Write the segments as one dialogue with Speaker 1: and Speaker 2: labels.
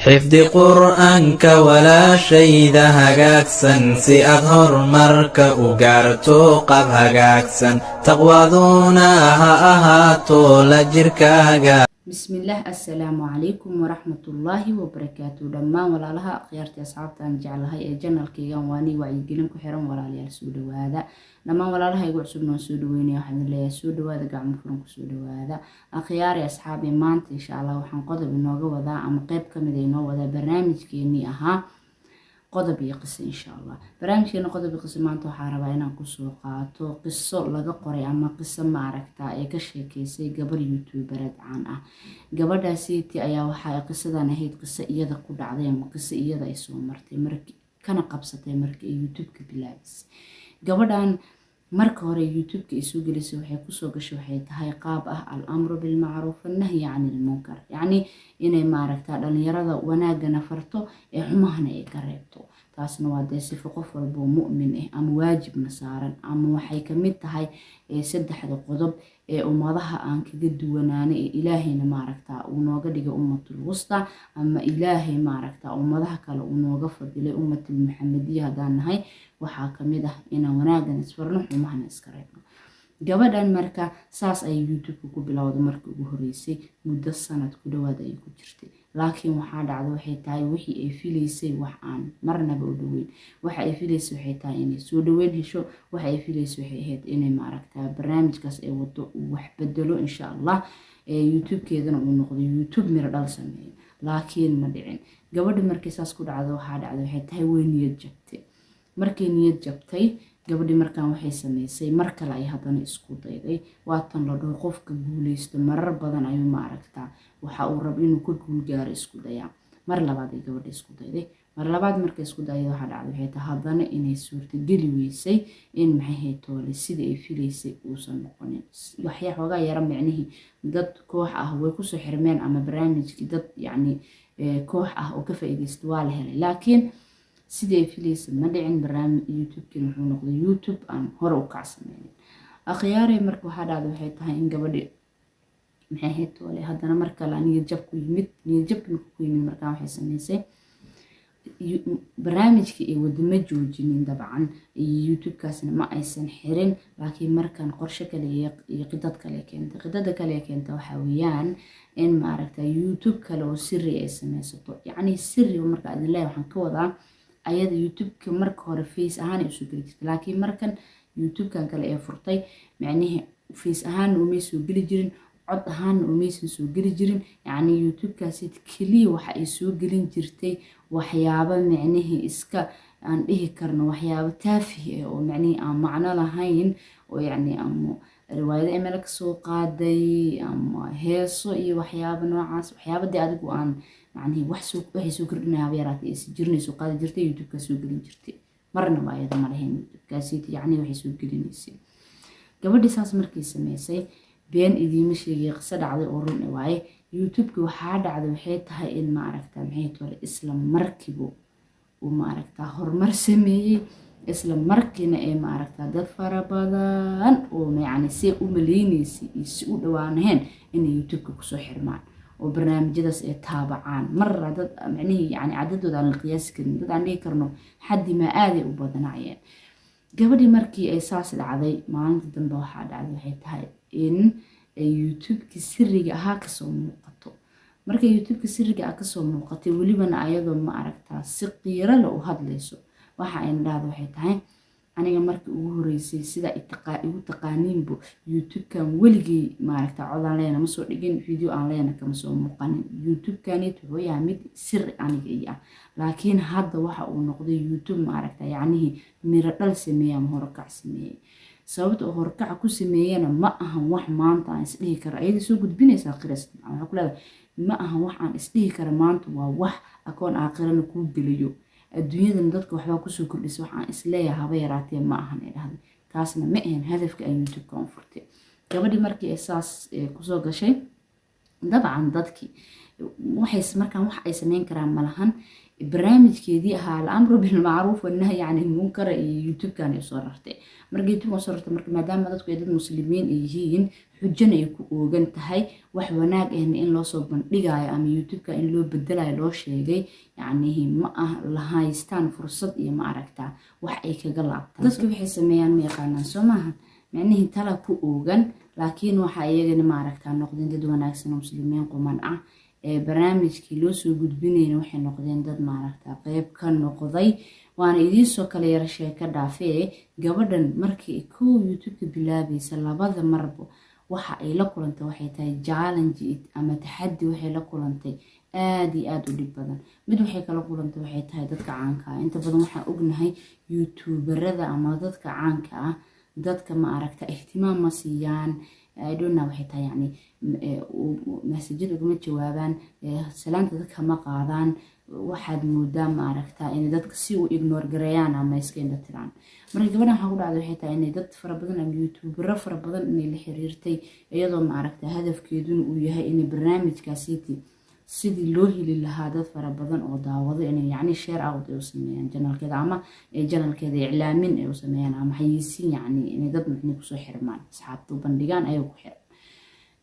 Speaker 1: حفظ قرآنك ولا شيء ذا هجاكسن سي أظهر مرك وقارتو قب هجاكسن تقوضونها أهاتو لجركاga.
Speaker 2: بسم الله السلام عليكم ورحمة الله وبركاته. دمان ولا لها خيارتي أصحابتي أن جعلها جنة الكيان واني وعيقلن كحرم ولا لي السود وهذا دمان ولا لها يقول سبنا سود ويني وحمد الله السود وهذا قاعد مفرم سود وهذا أخياري أصحابي مانت إن شاء الله وحنقضي بالنوغة وذا أم قيب كمدينو وذا برنامج كيني أها qodob iyo qiso insha Allah. Barnaamijkeena qodob iyo qiso maanta waxaan rabaa inaan ku soo qaato qiso laga qoray ama qiso ma aragtaa ee ka sheekeysay gabar YouTuber caan ah. Gabadhaasi ayaa waxa qisadan ahayd qiso iyada ku dhacday ama qiso iyada ay soo martay markii kana qabsatay markii ay YouTube-ka bilaabisay. Gabadhan marka hore YouTube-ka ay soo gelisay waxay ku soo gashay waxay tahay qaab ah al-amru bil ma'ruf an-nahy 'anil munkar. Yani inay ma aragtaa dhalinyarada wanaagana farto ee xumahana ay ka reebto. taasna waa sifo qof walba mu'min ah ama waajibna saaran ama waxay kamid tahay saddexda qodob ee ummadaha aan kaga duwanaanay ee ilaahayna ma aragtaa uu nooga dhigay ummatul wusta ama ilaahay ma aragtaa ummadaha kale uu nooga fadilay ummatul muhammadiyya hadaan nahay waxa kamid ah inaan wanaagana isfarno xumahana iska reebno. gabadhan marka saas ay YouTube ku bilowday markii ugu horeysay muddo sanad ku dhawaad ay ku jirtay laakiin waxa dhacday waxay tahay wixii ay filaysay wax aan marnaba u dhaweyn waxa ay filaysay waxay tahay inay soo dhaweyn hesho waxa ay filaysay waxay ahayd inay ma aragtaa barnaamijkaas ay wado wax bedelo insha Allah YouTube-keedana uu noqdo YouTube mira dhal sameeyo laakiin ma dhicin. gabadha markii saas ku dhacday waxa dhacday waxay tahay way niyad jabtay. markii niyad jabtay gabadhi markaan waxay sameysay mar kale ay hadana isku dayday waatan la dhaho qofka guuleysto marar badan ayuu ma aragtaa waxa uu rab inuu ku guul gaaro isku daya. mar labaad ay gabadhi isku dayday mar labaad markay isku dayday waxa dhacday waxay tahay hadana inay suurta gali weysay in maxay toole sida ay filaysay uusan noqonin. waxay xogaa yara macnihi dad koox ah way ku soo xirmeen ama barnaamijkii dad yani koox ah oo ka faa'iideysto waa la helay laakiin sidee filaysay ma dhicin. barnaamij YouTube-kan wuxuu noqday YouTube aan hore u kacsameeyay. akhyaare marka waxa dhacday waxay tahay in gabadhi maxay ahayd toole hadana mar kale niyad jab ku yimid markaan waxay sameysay barnaamijkii ay wadama joojinin dabcan YouTube-kaasna ma aysan xirin laakiin markaan qorshe kale iyo qidad kale keentay. qidada kale keentay waxa weeyaan in ma aragtaa YouTube kale oo sirri ay sameysato yani sirri marka aad leeyahay waxaan ka wadaa ayada YouTube-ka marka hore face ahaan ay soo geli jirtay laakiin markan YouTube-kan kale ee furtay macnaheedu face ahaan uma soo geli jirin cod ahaan uma soo geli jirin yani YouTube-kaasi kaliya waxa ay soo gelin jirtay waxyaabo macnaheedu iska aan dhihi karno waxyaabo taafihi oo macnaheedu aan macno lahayn oo yani ama riwaayado email ka soo qaaday ama heeso iyo waxyaabo noocaas waxyaabada adigu aan يعني waxay soo kordhinayaan yaraatay is jirnayso qaadi jirtay YouTube-ka soo gelin jirtay marna waa ayada ma lahayn YouTube-kaasi yani waxay soo gelinaysay. gabadhi saas markii sameysay been idiima sheegay qiso dhacday oo run ah waaye YouTube-ka waxa dhacday waxay tahay in ma aragtaa maxay toole isla markiiba uu ma aragtaa horumar sameeyay isla markiina ay ma aragtaa dad fara badan oo yani si u maleynaysi si u dhawaanaheen in YouTube-ka ku soo xirmaan oo barnaamijyadaas ay taabacaan mar dad macnaheedu yani cadadooda aan la qiyaasi karin dad aan dhigi karno xaddi ma aaday u badanaayeen. gabadhi markii ay saas dhacday maalinta dambe waxa dhacday waxay tahay in YouTube-ki sirriga ahaa ka soo muuqato. markay YouTube-ki sirriga ah ka soo muuqatay walibana ayadoo ma aragtaa si qiiro leh u hadlayso waxa ay dhahdo waxay tahay aniga markii ugu horeysay sida igu taqaaniinbo YouTube-kan weligii ma aragtaa codaan leena ma soo dhigin video aan leena kama soo muuqanin. YouTube-kan wuxuu yahay mid sir aniga ah laakiin hadda waxa uu noqday YouTube ma aragtaa yani mira dhal sameeyay ama horkac sameeyay. sababta oo horkac ku sameeyana ma ahan wax maanta aan isdhihi karo ayada soo gudbinaysa qiras waxa ku leedahay ma ahan wax aan isdhihi karo maanta waa wax akoon aakhirana ku geliyo adduunyadan dadka waxba ku soo kordhisay waxaan isleeyahay haba yaraatee ma ahan ay dhahday taasna ma ahan hadafka ay YouTube-ka u furtay. gabadhi markii ay saas ku soo gashay dabcan dadkii waxay markaan wax ay sameyn karaan malahan barnaamijkeedii ahaa al-amru bilmacruuf wannahy cani lmunkar iyo youtube-kan ay soo rartay marka youtube soo rartay marka maadaama dadku ay dad muslimiin ay yihiin xujana ay ku oogan tahay wax wanaag ahna in loo soo bandhigayo ama youtube-ka in loo bedelayo loo sheegay yacni ma ah lahaystaan fursad iyo ma aragtaa wax ay kaga laabtaan dadku waxay sameeyaan ma yaqaanaan soo maaha macnihii tala ku oogan laakiin waxa iyagana ma aragtaa noqdeen dad wanaagsan oo muslimiin quman ah barnaamijkii loo soo gudbinayna waxay noqdeen dad ma aragtaa qayb ka noqday waana idiinsoo kale yara sheeko dhaafee gabadhan markii kow youtube-ka bilaabaysa labada marbo waxa ay la kulantay waxay tahay challenge ama taxaddi waxay la kulantay aad iyo aad u dhib badan mid waxay kala kulantay waxay tahay dadka caanka ah inta badan waxaan ognahay youtuberada ama dadka caanka ah dadka ma aragta ihtimaam ma siiyaan idona waxay tahay yani masajid uguma jawaabaan salaanta dadka ma qaadaan waxaad moodaa ma aragtaa inay dadka si u ignore gareeyaan ama iska indha tiraan marka gabadhan waxaa ku dhacday waxay tahay inay dad fara badan ama youtubero fara badan inay la xiriirtay iyadoo ma aragtaa hadafkeeduna uu yahay inay barnaamijkaasiiti sidii loo heli lahaa dad fara badan oo daawado inay yacni share out ay u sameeyaan janalkeeda ama janalkeeda iclaamin ay u sameeyaan ama xayeysiin yacni inay dad macni kusoo xirmaan asxaabta u bandhigaan ayay ku xiran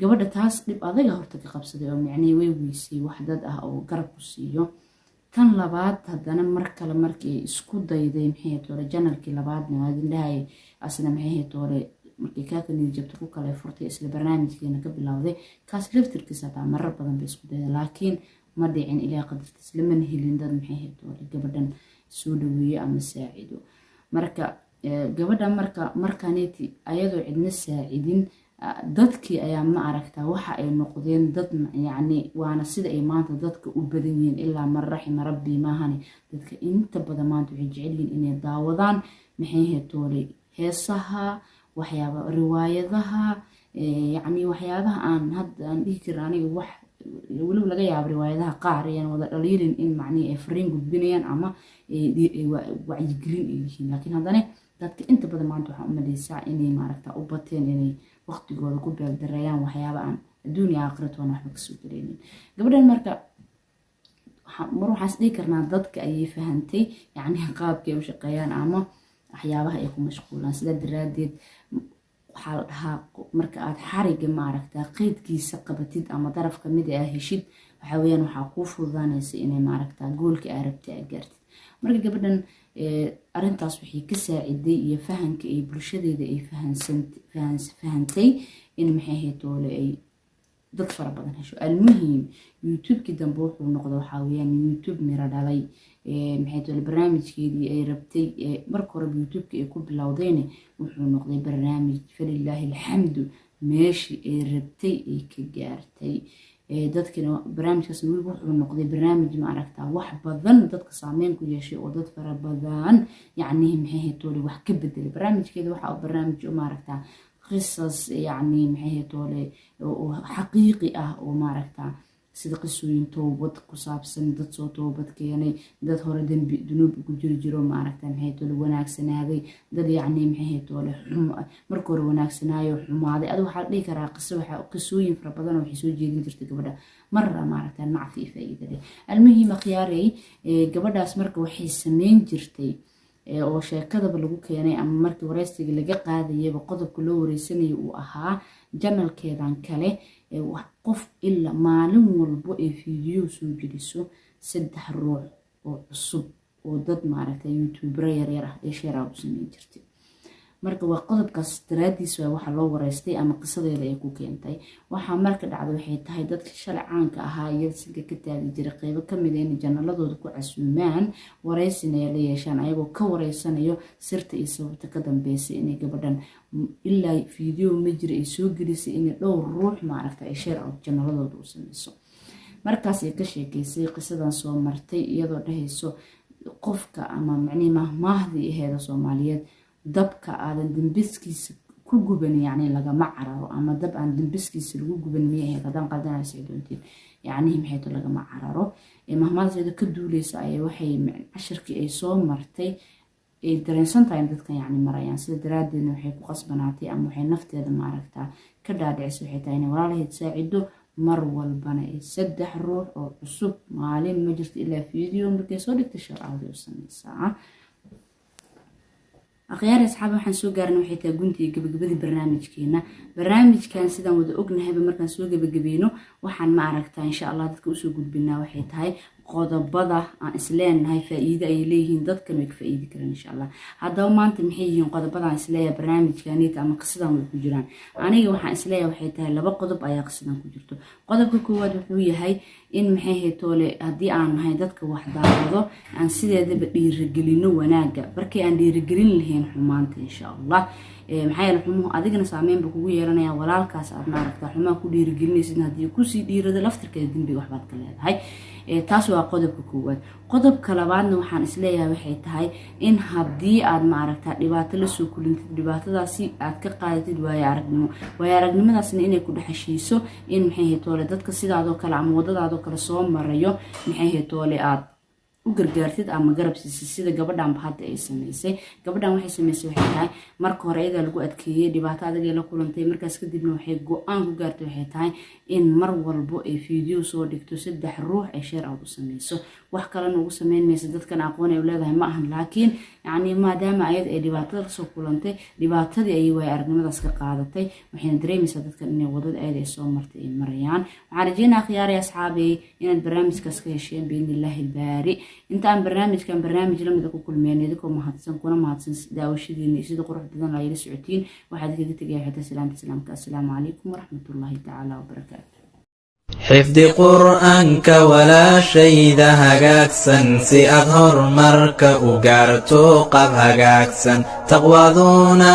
Speaker 2: gabadha taas dhib adaga horta ka qabsaday oo macnii way weysay wax dad ah oo garab ku siiyo tan labaad haddana mar kale markii isku dayday maxay toole janalkii labaadna waadin dhahay asna maxay toole markii ka kale jabto ku kale furtay isla barnaamijkeena ka bilowday kaas laftirkiisa taa marar badan bay isku dayday laakiin ma dhicin ilaa qadartiis lama helin dad maxay toole gabadhan soo dhaweeyo ama saacido marka gabadha markaaneti ayadoo cidna saacidin dadkii ayaa ma aragtaa waxa ay noqdeen dad yacni waana sida ay maanta dadka u badan yihiin ilaa man raxima rabbii maahani dadka inta badan maanta waxay jecel yihiin inay daawadaan maxay toole heesaha waxyaaba riwaayadaha yacni waxyaabaha aan hadda aan dhihi karin aniga wax weliba laga yaabo riwaayadaha qaar ayaan wada dhaliilin in macnii ay fariin gudbinayaan ama wacyigelin ay yihiin laakiin haddana dadka inta badan maanta waxaa u maleysaa inay maaragtaa u bateen inay waqtigooda ku beeldareeyaan waxyaaba aan adduunya aakhirad waana waxba kasoo gareynin gabadhan marka mar waxaan is dhihi karnaa dadka ayay fahantay yacni qaabkay u shaqeeyaan ama waxyaabaha ay ku mashquulaan sidaa daraadeed waxaa la dhahaa marka aad xariga ma aragtaa qeydkiisa qabatid ama daraf kamid ah heshid waxa weeyaan waxaa kuu fududaanaysa inay ma aragtaa goolka aad rabtay aad gaartid marka gabadhan arintaas waxay ka saaciday iyo fahanka ay bulshadeeda ay fahantay in maxay toole ay dad fara badan hesho almuhim youtube-kii dambe wuxuu noqdo waxaa weeyaan youtube miro dhalay maxay toole barnaamijkeedii ay rabtay marka horeba youtube-ka ay ku bilowdayna wuxuu noqday barnaamij falilaahi alxamdu meeshii ay rabtay ay ka gaartay dadkina barnaamijkaas weliba wuxuu noqday barnaamij ma aragtaa wax badan dadka saameyn ku yeeshay oo dad fara badan yacni maxay toole wax ka bedelay barnaamijkeeda waxaa barnaamij ma aragtaa qisas yacni maxay toole oo xaqiiqi ah oo ma aragtaa sida qisooyin toobad ku saabsan dad soo toobad keenay dad hore dambi dunuub ku jiro ma aragtaa maxay toole wanaagsanaaday dad yacni maxay toole marka hore wanaagsanaayo xumaaday adiga waxaa dhihi karaa qisooyin fara badan oo waxay soo jeedin jirtay gabadha marra ma aragtaa nacfi iyo faa'iido leh almuhim khiyaarey gabadhaas marka waxay sameyn jirtay oo sheekadaba lagu keenay ama markii wareysiga laga qaadayaba qodobka loo wareysanayo uu ahaa janalkeedan kale qof ilaa maalin walbo ee fiideo soo geliso 3 ruux oo cusub oo dad maaragtay youtubero yaryar ah ee share out sameyn jirtay marka waa qodobkaas daraadiis waxa loo wareystay ama qisadeeda ay ku keentay waxa marka dhacday waxay tahay dadka shalay caanka ahaa iyo sinka ka taagi jiray qaybo kamid ah in janaladooda ku casuumaan wareysina la yeeshaan ayagoo ka wareysanayo sirta iyo sababta ka dambeysay inay gabadhan ilaa fiideo ma jira ay soo gelisay in dhowr ruux ma aragtay ay share out janaladooda u sameyso markaas ay ka sheekeysay qisadan soo martay iyadoo dhahayso qofka ama macni mahmahdii aheeda Soomaaliyeed dabka aadan dambiskiisa ku guban yacni lagama cararo ama dab aan dambiskiisa lagu guban miyahay hadan qaldana saacidoontiin yacni maxay to lagama cararo mahmaadkeeda ka duuleysa ay waxay cashirkii ay soo martay ay dareensan tahay dadka yacni marayaan sida daraadeedna waxay ku qasbanaatay ama waxay nafteeda ma aragtaa ka dhaadhicisay waxay tahay in walaalaheed saacido mar walbana saddex ruux oo cusub maalin ma jirto ilaa video markay soo dhigto share out u samaysaa أخيار أصحاب وحن سو قارن وحي تاقونتي قبقبدي برنامجكان سيدان ودا أقنها بمركان سو قبقبينو وحن معركتا إن شاء الله دادك أسو قد بنا وحي تاي قodobada aan isleeyahay faa'iido ay leeyihiin dadkan way ka faa'iidi karaan insha Allah hadaba maanta maxay yihiin qodobada aan isleeyahay barnaamijkaaniita ama qisadan way ku jiraan aniga waxaan isleeyahay waxay tahay laba qodob ayaa qisadan ku jirto qodobka koowaad wuxuu yahay in maxay heetoole hadii aan nahay dadka wax daawado aan sideedaba dhiirigelino wanaaga markii aan dhiirigelin lahayn xumaanta insha Allah maxay xumo adigana saameyn ba kugu yeelanaya walaalkaas aad maaragtaa xumaa ku dhiirigelinaysid hadii ku sii dhiirado laftirkeeda dambiga waxbaad ka leedahay taas waa qodobka koowaad qodobka labaadna waxaan isleeyahay waxay tahay in hadii aad maaragtaa dhibaato la soo kulintid dhibaatadaasi aad ka qaadatid waayo aragnimadaasna inay ku dhaxashiiso in maxay heetoole dadka sidaadoo kale ama wadadaadoo kale soo marayo maxay heetoole aad u gargaartid ama garab siisay sida gabadhan hadda ay sameysay gabadhan waxay sameysay waxay tahay marka hore iyada lagu adkeeyay dhibaato adag ee la kulantay markaas kadibna waxay go'aan ku gaartay waxay tahay in mar walbo ay video soo dhigto saddex ruux ay share out u sameyso wax kale ugu sameynaysa dadkan aqoon ay leedahay ma ahan laakiin yani maadaama ayad ay dhibaatada soo kulantay dhibaatadii ay way aragnimadaas ka qaadatay waxayna dareemaysaa dadkan inay wadada ayad ay soo martay ay marayaan waxaan rajaynayaa khiyaari asxaabay inaad barnaamijkaas ka hesheen biidnillaahi baari inta aan barnaamij lamid ku kulmeenay idinko mahadsan kuna mahadsan daawashadiina sida qurux badan la ila socotiin waxaad kaga tagay xita salaamka assalaamu calaykum waraxmatullaahi tacaala wabarakaatuh
Speaker 1: حفظ قرآنك ولا شيء ذا هجاكسن سي أظهر مرك وقارتو قب هجاكسن تقوى ذونا